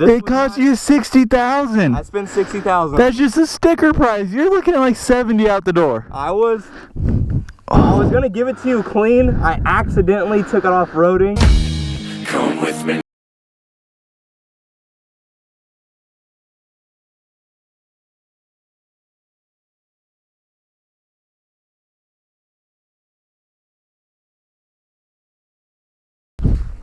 It cost you $60,000. I spent $60,000. That's just a sticker price. You're looking at like 70 out the door. I was gonna give it to you clean. I accidentally took it off-roading. Come with me.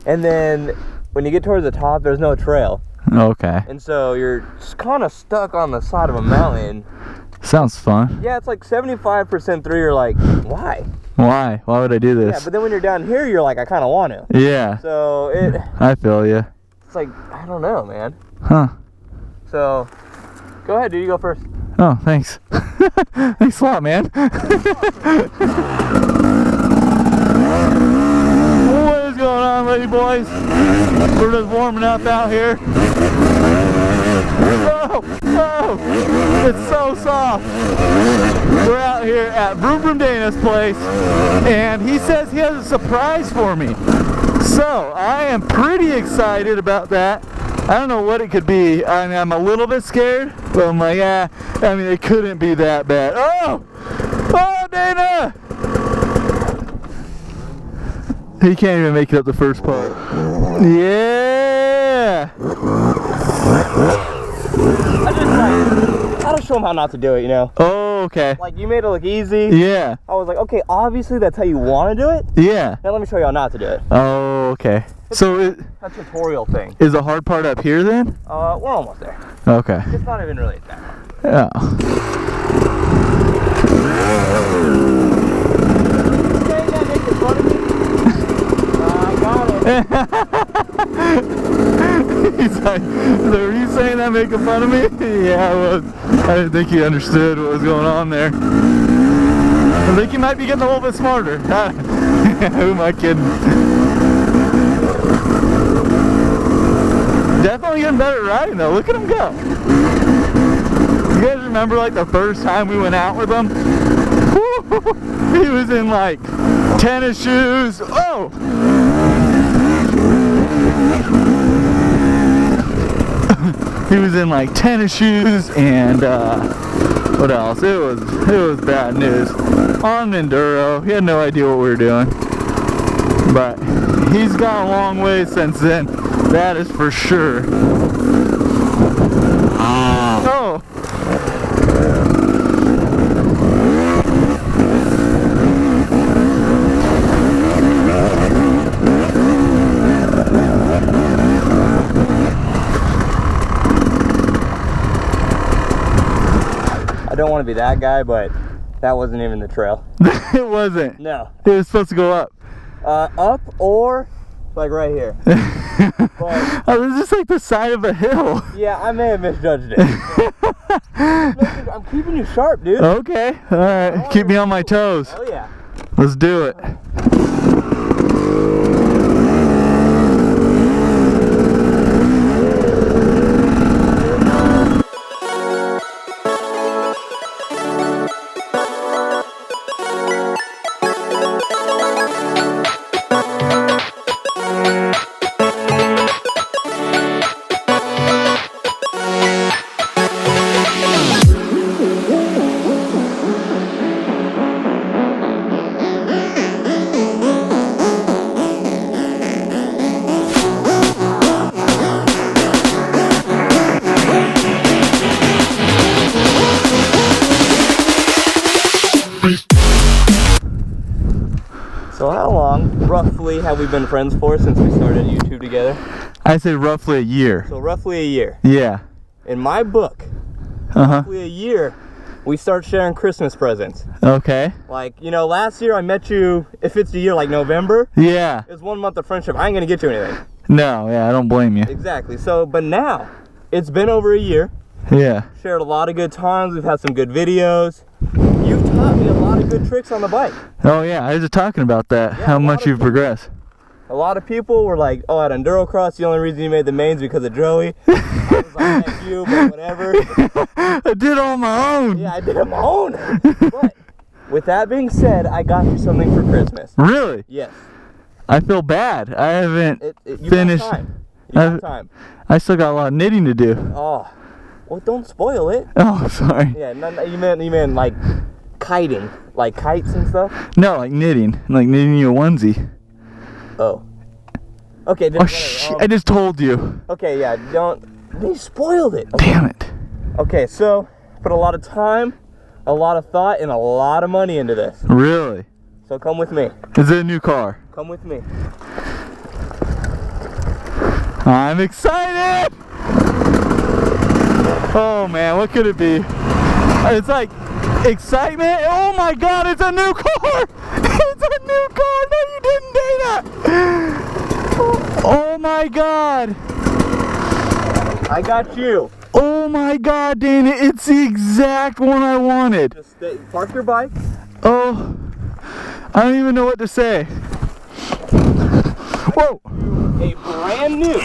And then when you get towards the top, there's no trail. Okay. And so you're kind of stuck on the side of a mountain. Sounds fun. Yeah, it's like 75% through. You're like, why? Why? Why would I do this? Yeah, but then when you're down here, you're like, I kind of want to. Yeah. So I feel you. It's like, I don't know, man. Huh. So go ahead, dude. You go first. Oh, thanks. Thanks a lot, man. What is going on, lady boys? We're just warming up out here. Oh, it's so soft. We're out here at Vroom Vroom Dana's place, and he says he has a surprise for me. So I am pretty excited about that. I don't know what it could be. I mean, I'm a little bit scared, but I'm like, yeah, I mean, it couldn't be that bad. Oh, Dana! He can't even make it up the first part. Yeah! I just show him how not to do it, you know? Oh, okay. Like, you made it look easy. Yeah. I was like, okay, obviously that's how you want to do it. Yeah. Now let me show you how not to do it. Oh, okay. So a tutorial thing. Is the hard part up here then? We're almost there. Okay. It's not even really that hard. Yeah. I got it. He's like, so are you saying that making fun of me? Yeah, I was. I didn't think he understood what was going on there. I think he might be getting a little bit smarter. Who am I kidding? Definitely getting better at riding though. Look at him go. You guys remember like the first time we went out with him? He was in like tennis shoes. Oh! He was in like tennis shoes and what else? It was bad news. On enduro, he had no idea what we were doing. But he's gone a long way since then. That is for sure. Oh. I don't want to be that guy, but that wasn't even the trail. It wasn't. No. It was supposed to go up. Up or like right here. But, oh, this is like the side of a hill. Yeah, I may have misjudged it. I'm keeping you sharp, dude. Okay. All right. Keep me on my toes. Oh yeah. Let's do it. So how long, roughly, have we been friends for since we started YouTube together? I say roughly a year. So roughly a year. Yeah. In my book, roughly a year, we start sharing Christmas presents. Okay. Like, you know, last year I met you, if it's the year like November. Yeah. It was 1 month of friendship. I ain't gonna get you anything. No, yeah, I don't blame you. Exactly. So, but now, it's been over a year. Yeah. Shared a lot of good times. We've had some good videos. You've taught me a lot of good tricks on the bike. Oh yeah, I was just talking about that. Yeah, how much you've progressed. A lot of people were like, oh, at Endurocross, the only reason you made the mains because of Joey. I was like, thank you, but whatever. I did it on my own. Yeah, I did it on my own. But with that being said, I got you something for Christmas. Really? Yes. I feel bad. I haven't You finished. got time. You got time. I still got a lot of knitting to do. Oh, well, don't spoil it. Oh, sorry. Yeah, you meant like kiting, like kites and stuff. No, like knitting you a onesie. Oh. Okay. Oh shit! I just told you. Okay, yeah. They spoiled it. Okay. Damn it. Okay, so put a lot of time, a lot of thought, and a lot of money into this. Really? So come with me. Is it a new car? Come with me. I'm excited! Oh man, what could it be? It's like excitement. Oh my god, it's a new car! It's a new car! No, you didn't, Dana! Oh my god! I got you. Oh my god, Dana, it's the exact one I wanted. Just park your bike. Oh, I don't even know what to say. Whoa! A brand new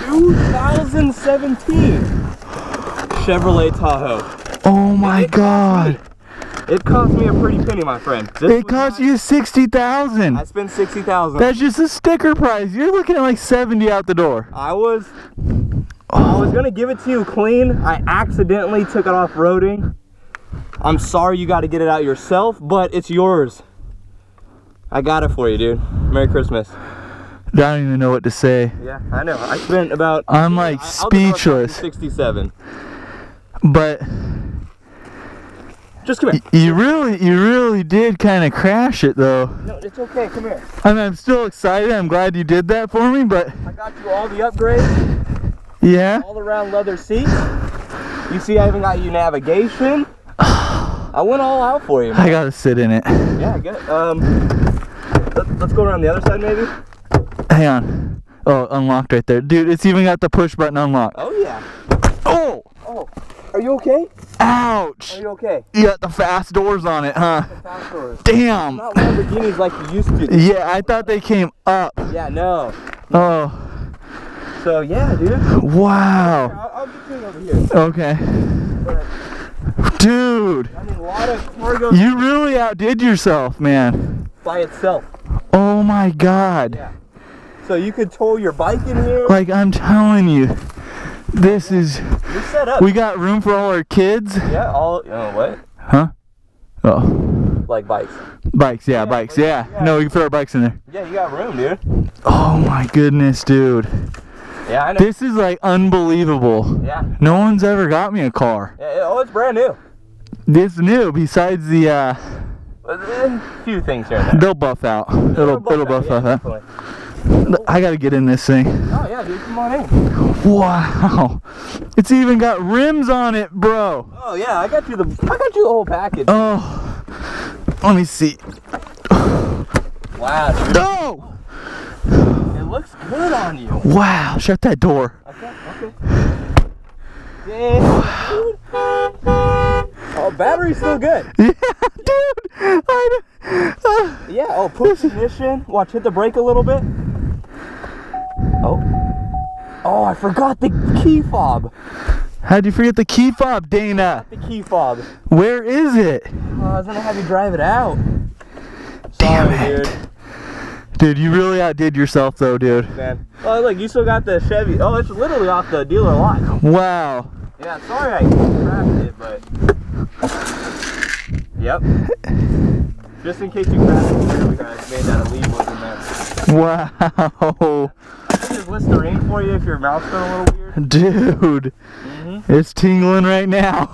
2017 Chevrolet Tahoe. Oh my god. It cost me a pretty penny, my friend. It cost you $60,000. I spent $60,000. That's just a sticker price. You're looking at like 70 out the door. I was gonna give it to you clean. I accidentally took it off-roading. I'm sorry you got to get it out yourself, but it's yours. I got it for you, dude. Merry Christmas. I don't even know what to say. Yeah, I know. I spent about... I'm like speechless. 67. But just come here. You really did kind of crash it though. No, it's okay. Come here. I mean, I'm still excited. I'm glad you did that for me, but I got you all the upgrades. yeah. All around leather seats. You see, I even got you navigation. I went all out for you, man. I gotta sit in it. Yeah, good. Let's go around the other side, maybe. Hang on. Oh, unlocked right there. Dude, it's even got the push button unlocked. Oh, yeah. Oh! Oh, are you okay? Ouch! Are you okay? You got the fast doors on it, huh? The fast doors. Damn! Not Lamborghinis like you used to. Yeah, I thought they came up. Yeah, no. Oh. So, yeah, dude. Wow. I'll get you over here. Okay. But, dude! I mean, a lot of cargo You really outdid yourself, man. by itself. Oh my god. Yeah. So you could tow your bike in here. Like, I'm telling you, this is... You're set up. We got room for all our kids? Yeah, all... Oh, what? Huh? Oh. Like bikes. Bikes, yeah, bikes, yeah. No, we can fit our bikes in there. Yeah, you got room, dude. Oh my goodness, dude. Yeah, I know. This is like unbelievable. Yeah. No one's ever got me a car. Yeah, oh, it's brand new. This new, besides the, A few things here and there. they'll buff out. It'll buff out. Definitely. I gotta get in this thing. Oh, yeah, dude, come on in. Wow. It's even got rims on it, bro. Oh, yeah, I got you the whole package. Oh. Let me see. Wow, dude. No! It looks good on you. Wow. Shut that door. Okay. Yeah, dude. Oh, battery's still good. Yeah, dude. Yeah, oh, push ignition. Watch, hit the brake a little bit. Oh, I forgot the key fob. How'd you forget the key fob, Dana? The key fob. Where is it? Oh, I was gonna have you drive it out. Damn Sorry, it. dude. Dude, you really outdid yourself though, dude. Man. Oh, look, you still got the Chevy. Oh, it's literally off the dealer lot. Wow. Yeah, sorry I crashed it, but... Yep. Just in case you crashed it, we guys made that a ladyboys in there. Wow. I think there's Listerine for you if your mouth's feeling a little weird. Dude. It's tingling right now.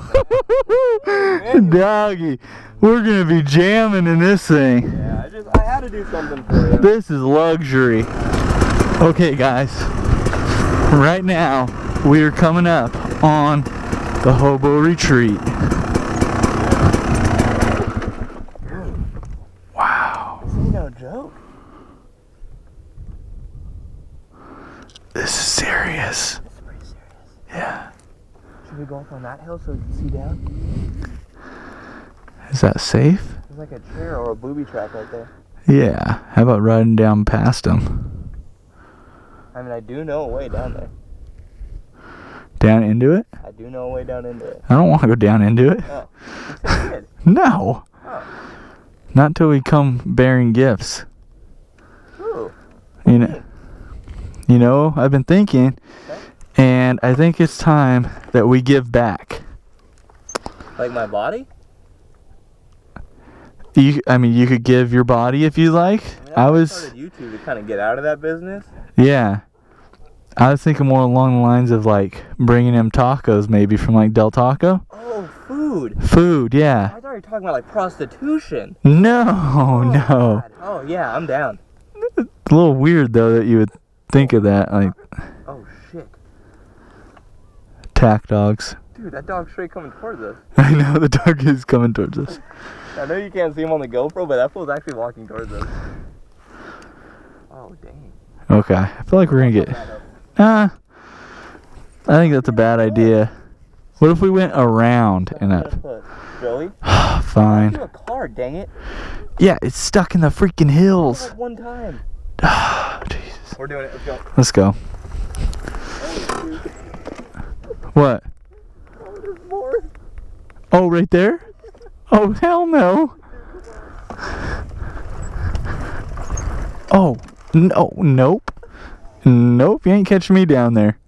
Doggy. We're gonna be jamming in this thing. Yeah, I had to do something for you. This is luxury. Okay, guys. Right now, we are coming up on the hobo retreat. Wow. This ain't no joke. This is serious. It's pretty serious. Yeah. Should we go up on that hill so we can see down? Is that safe? There's like a chair or a booby trap right there. Yeah. How about riding down past them? I mean, I do know a way down there. Down into it? I do know a way down into it. I don't want to go down into it. Oh, you said you did. No. Oh. Not till we come bearing gifts. Ooh. You know. You know, I've been thinking, and I think it's time that we give back. Like my body? I mean, you could give your body if you like. I started YouTube to kind of get out of that business. Yeah. I was thinking more along the lines of like bringing him tacos maybe from like Del Taco. Oh, food. Food, yeah. I thought you were talking about like prostitution. No, no. God. Oh, yeah, I'm down. It's a little weird though that you would think of that, like Oh, shit. tack dogs. Dude, that dog's straight coming towards us. I know, the dog is coming towards us. I know you can't see him on the GoPro, but that fool's actually walking towards us. Oh, dang. Okay, I feel like we're gonna get... Nah, I think that's a bad idea. What if we went around in that? Joey? Fine. Do a car, dang it. Yeah, it's stuck in the freaking hills. Like one time. Oh, Jesus. We're doing it. Let's go. Let's go. What? Oh, there's more. Oh, right there? Oh, hell no. Oh, no, nope. Nope, you ain't catching me down there.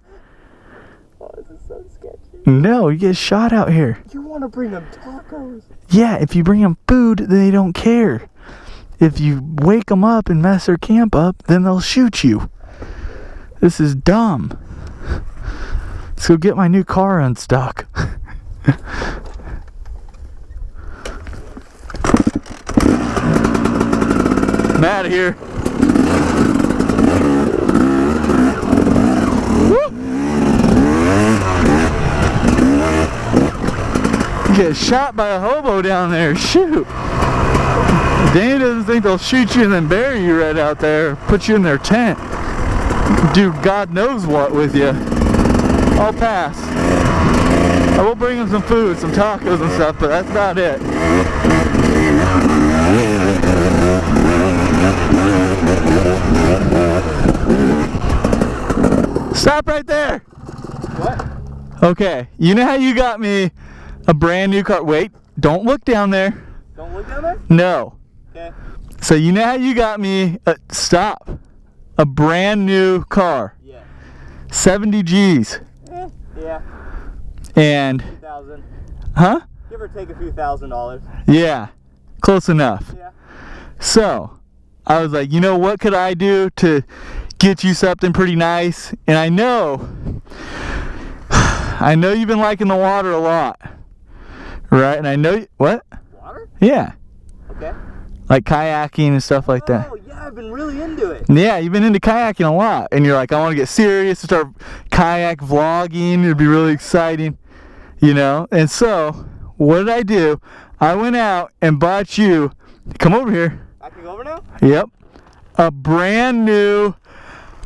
Oh, this is so sketchy. No, you get shot out here. You want to bring them tacos? Yeah, if you bring them food, they don't care. If you wake them up and mess their camp up, then they'll shoot you. This is dumb. Let's go get my new car unstuck. I'm out of here. Get shot by a hobo down there. Shoot. Danny doesn't think they'll shoot you and then bury you right out there, put you in their tent, do God knows what with you. I'll pass. I will bring them some food, some tacos and stuff, but that's about it. Stop right there. What? Okay, you know how you got me a brand new car? Wait, don't look down there. Don't look down there? No. Okay. So you know how you got me, stop, a brand new car. Yeah. 70 G's. Yeah. And, 2,000. huh? Give or take a few $1,000s. Yeah, close enough. Yeah. So, I was like, you know, what could I do to get you something pretty nice? And I know you've been liking the water a lot. Right? And I know, what? Water? Yeah. Okay. Like kayaking and stuff like that. Oh, yeah, I've been really into it. Yeah, you've been into kayaking a lot. And you're like, I want to get serious and start kayak vlogging. It'd be really exciting. You know? And so, what did I do? I went out and bought you, come over here. I can go over now? Yep. A brand new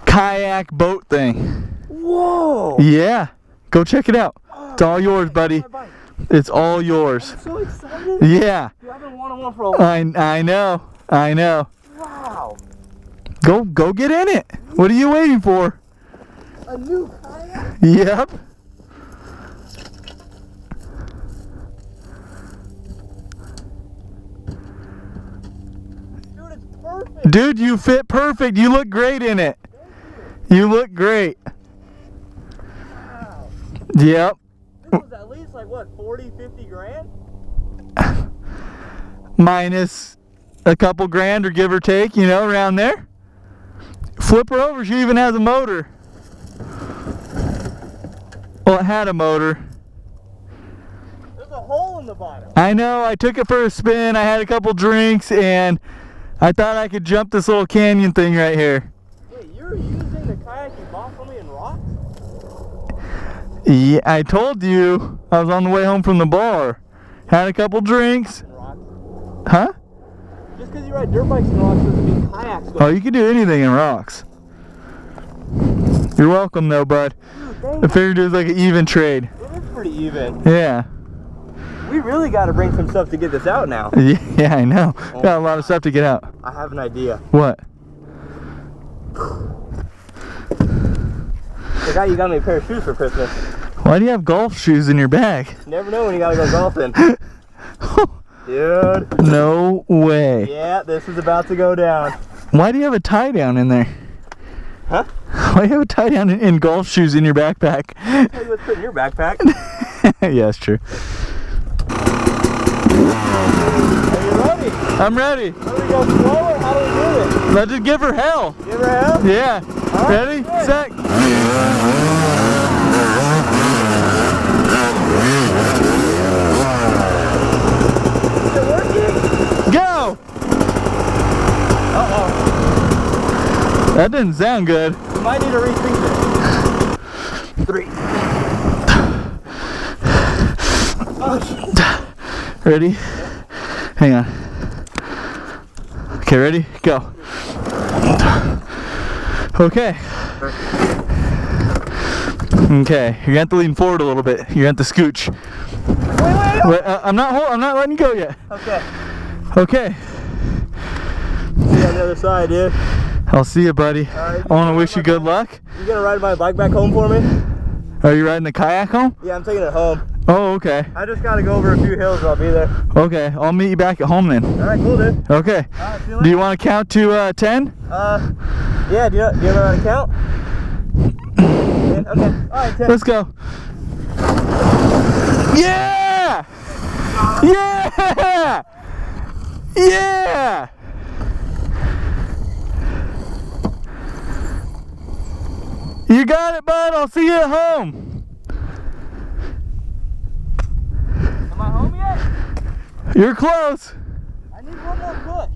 kayak boat thing. Whoa. Yeah. Go check it out. It's all yours, buddy. Bye. It's all yours. I'm so excited. Yeah. Dude, I've been wanting one for a while. I know. I know. Wow. Go get in it. What are you waiting for? A new kayak? Yep. Dude, it's perfect. Dude, you fit perfect. You look great in it. You look great. Wow. Yep. This was at least like, what, 40, 50 grand? Minus a couple grand or give or take, you know, around there. Flip her over, she even has a motor. Well, it had a motor. There's a hole in the bottom. I know, I took it for a spin, I had a couple drinks, and I thought I could jump this little canyon thing right here. Wait, you're using the kayak you bought for me in rocks? Yeah, I told you I was on the way home from the bar. Had a couple drinks. In rocks? Huh? Just because you ride dirt bikes in rocks doesn't mean kayaks go. Oh, you can do anything in rocks. You're welcome though, bud. Dude, I figured it was like an even trade. it is pretty even. Yeah. We really got to bring some stuff to get this out now. Yeah, I know. Got a lot of stuff to get out. I have an idea. What? The guy, you got me a pair of shoes for Christmas. Why do you have golf shoes in your bag? You never know when you gotta go golfing. Dude. No way. Yeah, this is about to go down. Why do you have a tie down in there? Huh? Why do you have a tie down in golf shoes in your backpack? I'll tell you what's put in your backpack. Yeah, it's true. Are you ready? I'm ready. Do we go slow or how do we do it? Let's just give her hell. Give her hell? Yeah. Right, Ready, good. set. Is it working? Go! Uh-oh. That didn't sound good. We might need to rethink this. 3. Oh, Ready? Hang on. Okay, ready? Go. Okay. Okay, you're gonna have to lean forward a little bit. You're gonna have to scooch. Wait, I'm not letting you go yet. okay. Okay. See you on the other side, dude. I'll see you, buddy. Right, I want to wish you good luck. You gonna ride my bike back home for me? Are you riding the kayak home? Yeah, I'm taking it home. Oh, okay. I just gotta go over a few hills and I'll be there. Okay, I'll meet you back at home then. Alright, cool, dude. Okay. Alright, see you Do later. you want to count to 10? Yeah, do you know how to count? Yeah, okay. Alright, 10. Let's go. Yeah! Yeah! Yeah! You got it, bud. I'll see you at home. Am I home yet? You're close. I need one more push.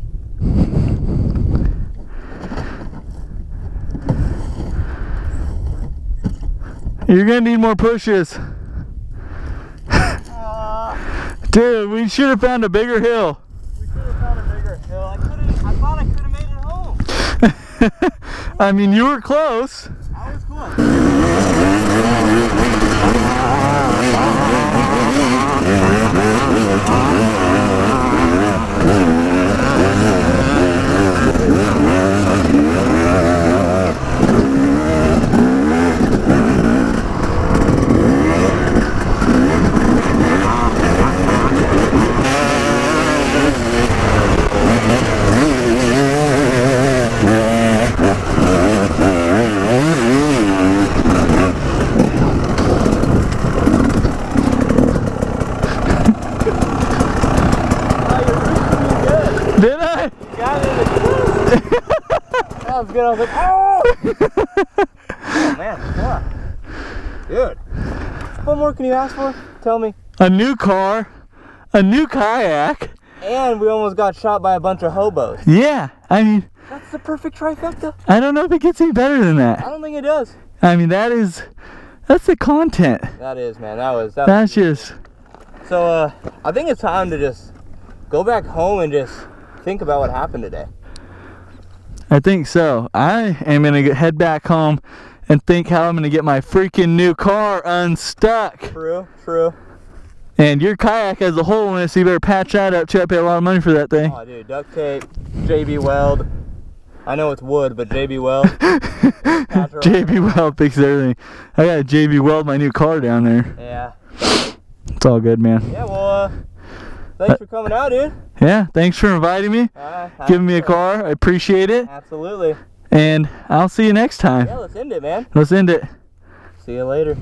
You're gonna need more pushes. Dude, we should have found a bigger hill. We should have found a bigger hill. I thought I could have made it home. I mean, you were close. I was close. Did I? Got it. That was good. I was like, oh! Oh man, come on. Dude. What more can you ask for? Tell me. A new car, a new kayak. And we almost got shot by a bunch of hobos. Yeah, I mean, That's the perfect trifecta. I don't know if it gets any better than I that. don't think it does. I mean, that's the content. That is, man. That was That's just, So, I think it's time to just go back home and just think about what happened today. I think so. I am going to head back home and think how I'm going to get my freaking new car unstuck. True, true. And your kayak has a hole in it, so you better patch that up too. I pay a lot of money for that thing. Oh, dude, duct tape, JB Weld. I know it's wood, but JB Weld. JB Weld fixes everything. I got to JB Weld my new car down there. Yeah. It's all good, man. Yeah, well, thanks for coming out, dude. Yeah, thanks for inviting me, giving me a car. I appreciate it. Absolutely. And I'll see you next time. Yeah, let's end it, man. Let's end it. See you later.